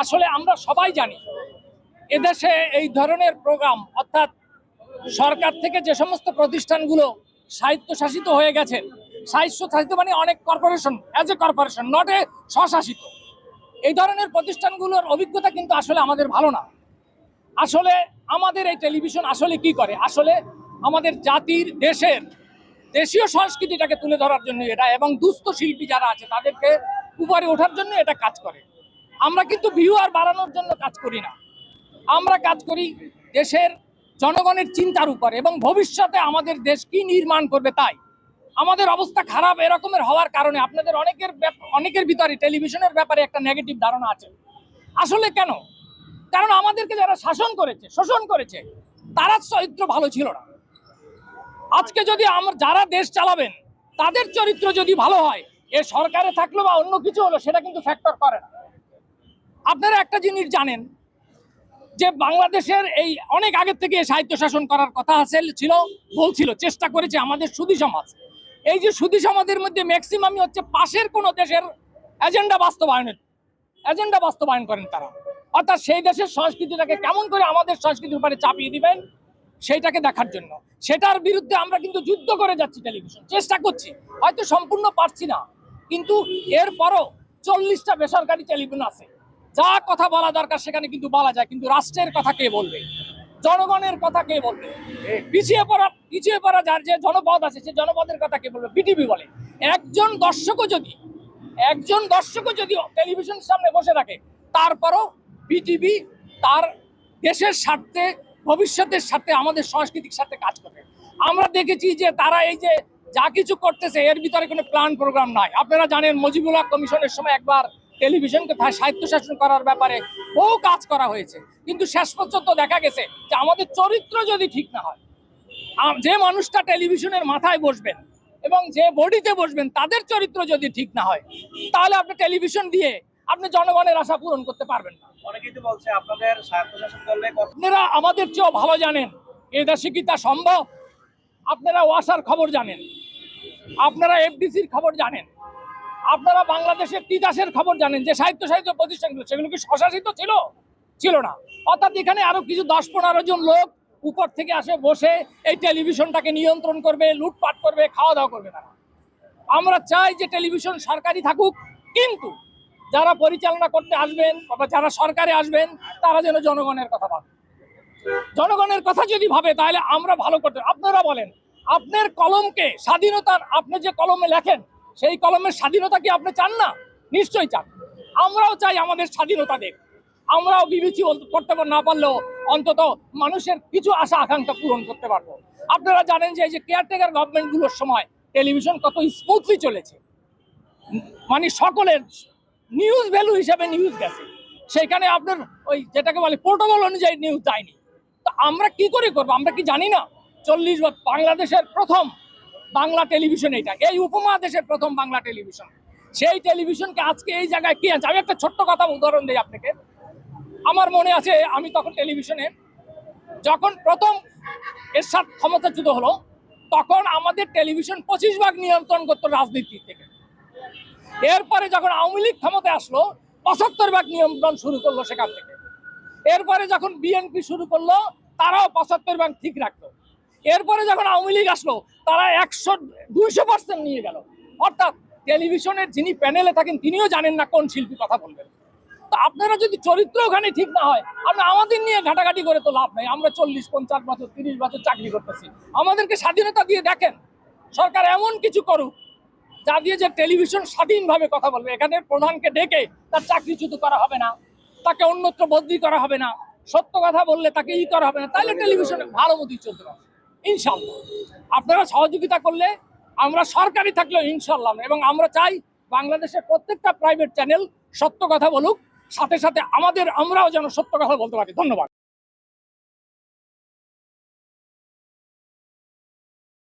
আসলে আমরা সবাই জানি এদেশে এই ধরনের প্রোগ্রাম অর্থাৎ সরকার থেকে যে সমস্ত প্রতিষ্ঠানগুলো স্বায়ত্তশাসিত হয়ে গেছে, স্বায়ত্তশাসিত মানে অনেক corporation, as a corporation, not a স্বশাসিত, এই ধরনের প্রতিষ্ঠানগুলোর অভিজ্ঞতা কিন্তু আসলে আমাদের ভালো না। আসলে আমাদের এই টেলিভিশন আসলে কি করে, আসলে আমাদের জাতির দেশীয় সংস্কৃতিটাকে তুলে ধরার জন্য এটা, এবং দুস্থ শিল্পী যারা আছে তাদেরকে উপরে ওঠার জন্য এটা কাজ করে। আমরা কিন্তু ভিউয়ার বাড়ানোর জন্য কাজ করি না, আমরা কাজ করি দেশের জনগণের চিন্তার উপরে এবং ভবিষ্যতে আমাদের দেশ কি নির্মাণ করবে তাই। আমাদের অবস্থা খারাপ এরকমের হওয়ার কারণে আপনাদের অনেকের ভিতরে টেলিভিশনের ব্যাপারে একটা নেগেটিভ ধারণা আছে। আসলে কেন? কারণ আমাদেরকে যারা শাসন করেছে, শোষণ করেছে, তারা চরিত্র ভালো ছিল না। আজকে যদি আমরা যারা দেশ চালাবেন তাদের চরিত্র যদি ভালো হয়, এ সরকারে থাকলো বা অন্য কিছু হলো, সেটা কিন্তু ফ্যাক্টর করে না। আপনারা একটা জিনিস জানেন যে বাংলাদেশের এই অনেক আগের থেকে স্বায়ত্তশাসন করার কথা বলছিল, চেষ্টা করেছে আমাদের সুধী সমাজ। এই যে সুধী সমাজের মধ্যে ম্যাক্সিমামই হচ্ছে পাশের কোনো দেশের এজেন্ডা বাস্তবায়ন করেন তারা, অর্থাৎ সেই দেশের সংস্কৃতিটাকে কেমন করে আমাদের সংস্কৃতির উপরে চাপিয়ে দিবেন সেইটাকে দেখার জন্য। সেটার বিরুদ্ধে আমরা কিন্তু যুদ্ধ করে যাচ্ছি, টেলিভিশন চেষ্টা করছি, হয়তো সম্পূর্ণ পারছি না, কিন্তু এরপরও 40টা বেসরকারি টেলিভিশন আছে, যা কথা বলা দরকার সেখানে কিন্তু বলা যায়, কিন্তু রাষ্ট্রের কথা কে বলবে, জনগণের কথা কে বলবে, পিছিয়ে পড়া যার যে জনপদ আছে সে জনপদের কথা কে বলবে? বিটিভি বলে। একজন দর্শকও যদি টেলিভিশনের সামনে বসে থাকে, তারপরও বিটিভি তার দেশের স্বার্থে, ভবিষ্যতের সাথে, আমাদের সংস্কৃতির সাথে কাজ করবে। আমরা দেখেছি যে তারা এই যে যা কিছু করতেছে এর ভিতরে কোনো প্ল্যান প্রোগ্রাম নাই। আপনারা জানেন মুজিবুল হক কমিশনের সময় একবার টেলিভিশনকে স্বায়ত্তশাসন করার ব্যাপারে বহু কাজ করা হয়েছে, কিন্তু শেষ পর্যন্ত দেখা গেছে যে আমাদের চরিত্র যদি ঠিক না হয়, যে মানুষটা টেলিভিশনের মাথায় বসবেন এবং যে বডিতে বসবেন তাদের চরিত্র যদি ঠিক না হয়, তাহলে আপনি টেলিভিশন দিয়ে আপনি জনগণের আশা পূরণ করতে পারবেন না। অনেকেই তো বলছে আপনাদের স্বায়ত্তশাসন করলে আপনারা আমাদের চেয়েও ভালো জানেন এই দেশে কি তা সম্ভব। আপনারা ওয়াসার খবর জানেন, আপনারা এফডিসির খবর জানেন, আপনারা বাংলাদেশের তিতাসের খবর জানেন, যে স্বায়ত্তশাসিত প্রতিষ্ঠানগুলো সেগুলো কি স্বশাসিত ছিল না। অর্থাৎ এখানে আরো কিছু 10-15 জন লোক উপর থেকে আসে, বসে এই টেলিভিশনটাকে নিয়ন্ত্রণ করবে, লুটপাট করবে, খাওয়া দাওয়া করবে তারা। আমরা চাই যে টেলিভিশন সরকারি থাকুক, কিন্তু যারা পরিচালনা করতে আসবেন বা যারা সরকারে আসবেন তারা যেন জনগণের কথা ভাবে। জনগণের কথা যদি ভাবে তাহলে আমরা ভালো করতে। আপনারা বলেন, আপনার কলমকে স্বাধীনতার, আপনি যে কলমে লেখেন সেই কলমের স্বাধীনতা কি আপনি চান না? নিশ্চয়ই চান। আমরাও চাই আমাদের স্বাধীনতা দেখ, আমরাও বিবেচি করতে না পারলেও অন্তত মানুষের কিছু আশা আকাঙ্ক্ষা পূরণ করতে পারবো। আপনারা জানেন যে এই যে কেয়ারটেকার গভর্নমেন্টগুলোর সময় টেলিভিশন কত স্মুথলি চলেছে, মানে সকলের নিউজ ভ্যালু হিসেবে নিউজ গেছে, সেখানে আপনার ওই যেটাকে বলে প্রোটোকল অনুযায়ী নিউজ যায়নি। তো আমরা কি করে করবো? আমরা কি জানি না 40 বছর বাংলাদেশের প্রথম বাংলা টেলিভিশন, এই উপমহাদেশের প্রথম বাংলা টেলিভিশন, সেই টেলিভিশনকে আজকে এই জায়গায় কি আছে? আমি একটা ছোট্ট কথা উদাহরণ দিই আপনাকে। আমার মনে আছে আমি তখন টেলিভিশনে যখন প্রথম এরশাদ ক্ষমতাচ্যুত হলো, তখন আমাদের টেলিভিশন 25 ভাগ নিয়ন্ত্রণ করতো রাজনীতি থেকে। এরপরে যখন আওয়ামী লীগ ক্ষমতায় আসলো 75 ভাগ নিয়ন্ত্রণ শুরু করলো সেখান থেকে। এরপরে যখন বিএনপি শুরু করলো তারাও 75 ভাগ ঠিক রাখলো। এরপরে যখন আওয়ামী লীগ আসলো তারা 100-200% নিয়ে গেল। অর্থাৎ টেলিভিশনের যিনি প্যানেলে থাকেন তিনিও জানেন না কোন শিল্পী কথা বলবেন। তো আপনারা যদি চরিত্র ওখানে ঠিক না হয়, আমরা আমাদের নিয়ে ঘাটাঘাটি করে তো লাভ নাই। আমরা 40-50 বছর 30 বছর চাকরি করতেছি, আমাদেরকে স্বাধীনতা দিয়ে দেখেন। সরকার এমন কিছু করুক যা দিয়ে যে টেলিভিশন স্বাধীনভাবে কথা বলবে। এখানে প্রধানকে ডেকে তার চাকরিচ্যুত করা হবে না, তাকে অন্যত্র বদলি করা হবে না, সত্য কথা বললে তাকে করা হবে না, তাহলে টেলিভিশনে ভালো মতোই চলতে পারবে ইনশাল্লাহ। আপনারা সহযোগিতা করলে, আমরা সরকারি থাকলেও ইনশাল্লাহ, এবং আমরা চাই বাংলাদেশের প্রত্যেকটা প্রাইভেট চ্যানেল সত্য কথা বলুক, সাথে সাথে আমরাও যেন সত্য কথা বলতে পারি। ধন্যবাদ।